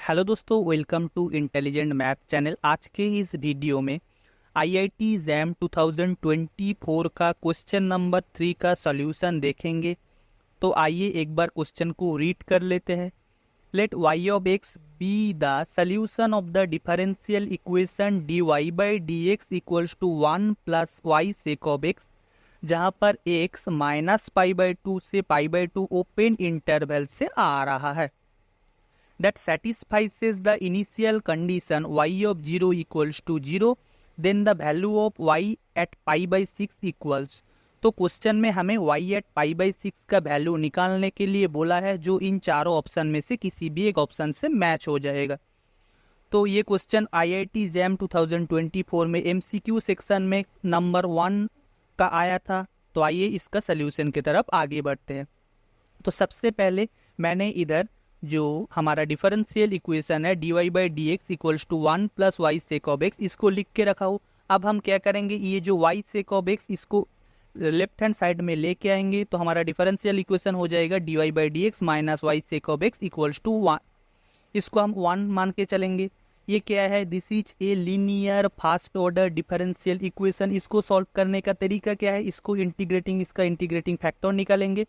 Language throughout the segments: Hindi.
हेलो दोस्तों, welcome to intelligent math channel. आज के इस वीडियो में आईआईटी जैम 2024 का क्वेश्चन नंबर 3 का सॉल्यूशन देखेंगे। तो आइए एक बार क्वेश्चन को रीड कर लेते हैं। Let y of x be the solution of the differential equation dy by d x equals to 1 plus y sec of x, जहाँ पर x माइनस पाई बाई 2 से पाई बाई 2 ओपन इंटरवल से आ रहा है। That satisfies the initial condition y of 0 equals to 0, then the value of y at pi by 6 equals। तो क्वेश्चन में हमें y at pi by 6 का वैल्यू निकालने के लिए बोला है, जो इन चारों ऑप्शन में से किसी भी एक ऑप्शन से मैच हो जाएगा। तो ये क्वेश्चन आईआईटी जैम 2024 में एमसीक्यू सेक्शन में नंबर 1 का आया था। तो आइए इसका सोल्यूशन की तरफ आगे बढ़ते हैं। तो सबसे पहले मैंने इधर जो हमारा डिफरेंशियल इक्वेशन है dy by d x equals to 1 plus y sec of x, इसको लिख के रखा हूँ। अब हम क्या करेंगे, ये जो y सेक ऑफ एक्स इसको लेफ्ट हैंड साइड में लेके आएंगे, तो हमारा डिफरेंशियल इक्वेशन हो जाएगा dy by d x minus y sec of x equals to 1। इसको हम 1 मान के चलेंगे। ये क्या है, this is a linear fast order differential equation. इसको सॉल्व करने का तरीका क्या है, इसको इंटीग्रेटिंग, इसका इंटीग्रेटिंग फैक्टर निकालेंगे,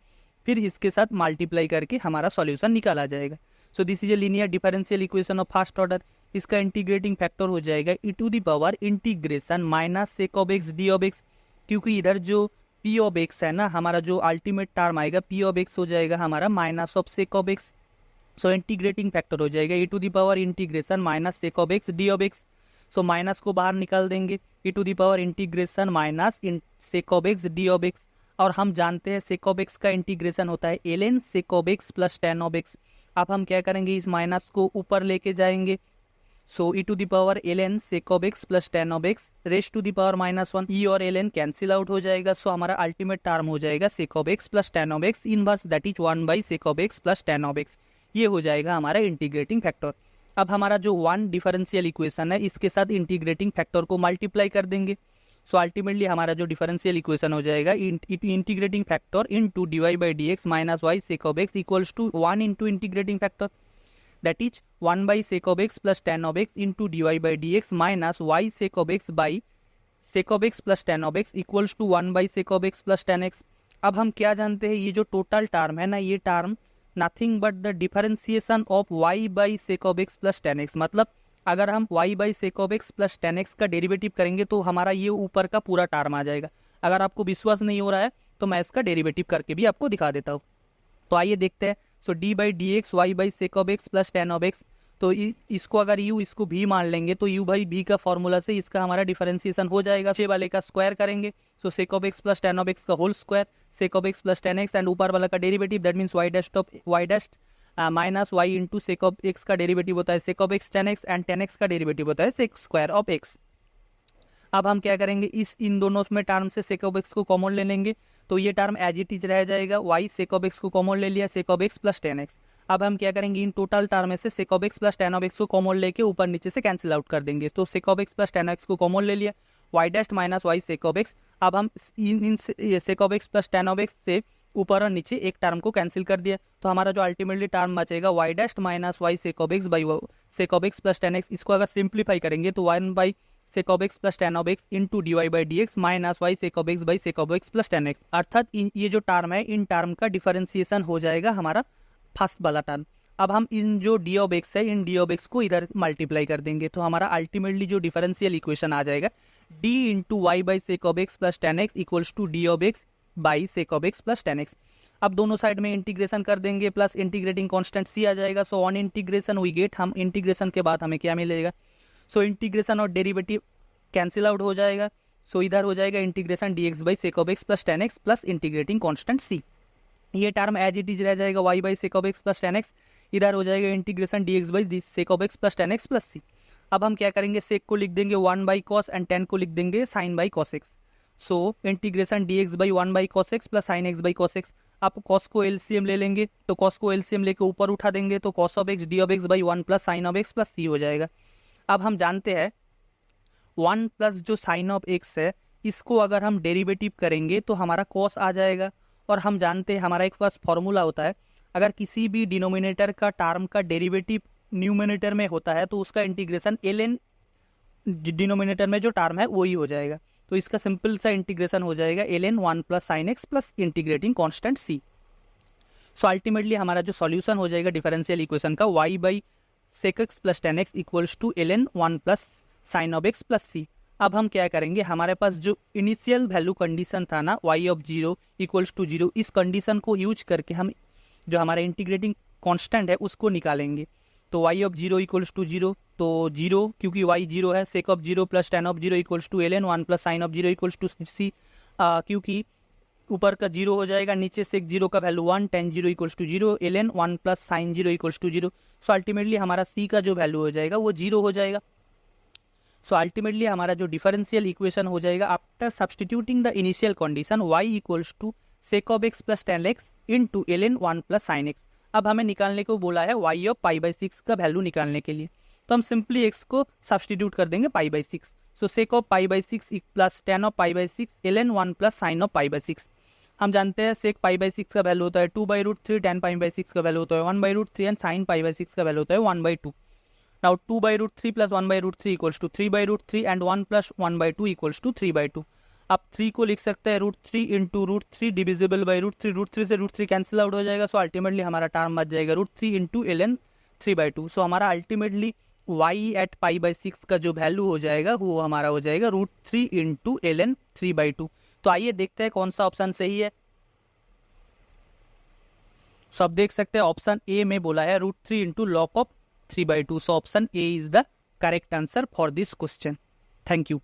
फिर इसके साथ मल्टीप्लाई करके हमारा सॉल्यूशन निकाला जाएगा। So this is a linear differential equation of first order. इसका इंटीग्रेटिंग फैक्टर हो जाएगा e to the power integration minus sec of x d of x, क्योंकि इधर जो पी ऑफ एक्स है ना, हमारा जो अल्टीमेट टर्म आएगा पी ऑफ एक्स हो जाएगा हमारा minus of sec of x. So integrating factor हो जाएगा e to the power integration minus sec of x d of x. So minus को बाहर निकाल देंगे, e to the power integration minus sec of x d of x. और हम जानते हैं सेक ऑफ एक्स का इंटीग्रेशन होता है ln sec of x plus tan of x. अब हम क्या करेंगे, इस माइनस को ऊपर लेके जाएंगे। So e to the power ln sec of x plus tan of x raised to the power minus 1। E और ln कैंसिल आउट हो जाएगा। सो हमारा अल्टीमेट टर्म हो जाएगा सेक of x plus tan of x inverse, that is 1 by sec of x plus tan of x. ये हो जाएगा हमारा इंटीग्रेटिंग फैक्टर। अब हमारा जो 1 डिफरेंशियल इक्वेशन है, इसके साथ इंटीग्रेटिंग फैक्टर को मल्टीप्लाई कर देंगे। सो अल्टीमेटली हमारा जो डिफरेंशियल इक्वेशन हो जाएगा integrating factor into dy by d x minus y sec of x equals to 1 into integrating factor, that is 1 by sec of x plus tan of x into dy by d x minus y sec of x by sec of x plus tan of x equals to 1 by sec of x plus tan x. अब हम क्या जानते हैं, ये जो टोटल टर्म है ना, ये term nothing but the differentiation of y by sec of x plus tan x. मतलब अगर हम y by sec of x plus tan x का डेरिवेटिव करेंगे तो हमारा ये ऊपर का पूरा टर्म आ जाएगा। अगर आपको विश्वास नहीं हो रहा है तो मैं इसका डेरिवेटिव करके भी आपको दिखा देता हूँ। तो आइए देखते हैं। So d by d x y by sec of x plus tan of x, तो इसको अगर u इसको v मान लेंगे तो u बाई v का फॉर्मूला से इसका हमारा डिफरेंशिएशन हो जाएगा। नीचे वाले का स्क्वायर करेंगे, so sec of x plus tan of x का whole square, sec of x plus tan x and ऊपर वाला का derivative, that means y dash of y dash minus y into sec of x का डेरिवेटिव होता है sec of x tan x and tan x का डेरिवेटिव होता है सेक स्क्वायर ऑफ एक्स। अब हम क्या करेंगे, इन दोनों में टर्म से सेक ऑफ एक्स को कॉमन ले लेंगे, तो ये टर्म एज इट इज रह जाएगा। वाई सेक ऑफ एक्स को कॉमन ले लिया, sec of x plus tan x. अब हम क्या करेंगे, इन टोटल टर्म में से sec of x plus tan of x को कॉमन लेके ऊपर नीचे से कैंसिल आउट कर देंगे। तो sec of x plus tan x को कॉमन ले लिया, y dash minus y sec of x. अब हम इन sec of x plus tan of x से ऊपर और नीचे एक टर्म को कैंसिल कर दिया, तो हमारा जो अल्टीमेटली टर्म बचेगा y dash minus y sec of x by sec of x plus tan x. इसको अगर सिंप्लीफाई करेंगे तो 1 by sec of x plus tan of x into d y by d x minus y sec of x by sec of x plus tan x. अर्थात ये जो टर्म है, इन टर्म का डिफरेंशिएशन हो जाएगा हमारा फर्स्ट वाला टर्म। अब हम इन जो डी ऑफ एक्स है, इन डी ऑफ एक्स को इधर मल्टीप्लाई कर देंगे, तो हमारा अल्टीमेटली जो डिफरेंशियल इक्वेशन आ जाएगा d into y by sec of x plus tan x equals to d of x by sec of x plus tan x. अब दोनों साइड में इंटीग्रेशन कर देंगे, प्लस इंटीग्रेटिंग कांस्टेंट सी आ जाएगा। So on integration we get, हम इंटीग्रेशन के बाद हमें क्या मिलेगा, सो इंटीग्रेशन और डेरिवेटिव कैंसिल आउट हो जाएगा। सो इधर हो जाएगा integration d x by sec of x plus tan x plus integrating constant c. ये टर्म एज इट इज रह जाएगा y by sec of x plus tan x. इधर हो जाएगा integration d x by sec of x plus tan x plus c. अब हम क्या करेंगे, सेक को लिख देंगे 1 बाई कॉस एंड tan को लिख देंगे sine by cos x. So integration d x by 1 by cos x plus sine x by cos x. आप कॉस को एलसीएम ले लेंगे, तो कॉस को एलसीएम लेके ऊपर उठा देंगे, तो cos of x d of x by 1 plus sine of x plus c हो जाएगा। अब हम जानते हैं 1 प्लस जो साइन ऑफ एक्स है, इसको अगर हम डेरिवेटिव करेंगे तो हमारा कॉस आ जाएगा। और हम जानते हैं हमारा एक पास फॉर्मूला होता है, अगर किसी भी डिनोमिनेटर का टर्म का डेरिवेटिव न्यूमिनेटर में होता है तो उसका इंटीग्रेशन ln डिनोमिनेटर में जो टर्म है वही हो जाएगा। तो इसका सिंपल सा इंटीग्रेशन हो जाएगा ln 1 plus sine x plus integrating constant c। So ultimately हमारा जो सॉल्यूशन हो जाएगा डिफरेंशियल इक्वेशन का y by sec x plus tan x equals to ln 1 plus sine of x plus c. अब हम क्या करेंगे, हमारे पास जो इनिशियल वैल्यू कंडीशन था ना y ऑफ 0 इक्वल्स टू 0, इस कंडीशन को यूज करके हम जो हमारा इंटीग्रेटिंग कांस्टेंट है उसको निकालेंगे। तो y ऑफ 0 इक्वल्स टू 0, तो 0 क्योंकि y 0 है, sec of 0 plus tan of 0 equals to ln 1 plus sine of 0 equals to c. क्योंकि ऊपर का 0 हो जाएगा, नीचे सेक 0 का value 1, tan 0 equals to 0, ln 1 plus sine 0 equals to 0। So ultimately हमारा c का जो वैल्यू हो जाएगा वो 0 हो जाएगा। सो अल्टीमेटली हमारा जो डिफरेंशियल इक्वेशन हो जाएगा after substituting the initial condition y equals to sec of x plus tan x into ln 1 plus sine x. अब हमें निकालने को बोला है y ऑफ पाई बाई 6 का वैल्यू निकालने के लिए, तो हम सिंपली x को सब्सटीट्यूट कर देंगे पाई by 6। So sec of pi by 6 plus tan of pi by 6 ln 1 plus sine of pi by 6। हम जानते हैं सेक पाई बाई 6 का वैल्यू होता है 2/√3, टेन पाई बाई 6 का वैल्यू होता है 1/√3 एंड साइन पाई बाई 6 का वैल्यू होता है 1/2। Now 2/√3 plus 1/√3 equals to 3/√3 and 1 plus 1/2 equals to 3/2। अब 3 को लिख सकते हैं √3 इंटू √3 डिविजिबल बाई √3, √3 से √3 कैंसिल आउट हो जाएगा। सो अल्टीमेटली हमारा टर्म बच जाएगा √3 इंटू ln 3/2। सो हमारा ultimately y at pi by 6 का जो वैल्यू हो जाएगा वो हमारा हो जाएगा √3 इंटू ln 3/2। तो आइए देखते हैं कौन सा ऑप्शन सही है। सो आप देख सकते हैं ऑप्शन ए में बोला है √3 into log of 3/2। So option A is the correct answer for this question. Thank you.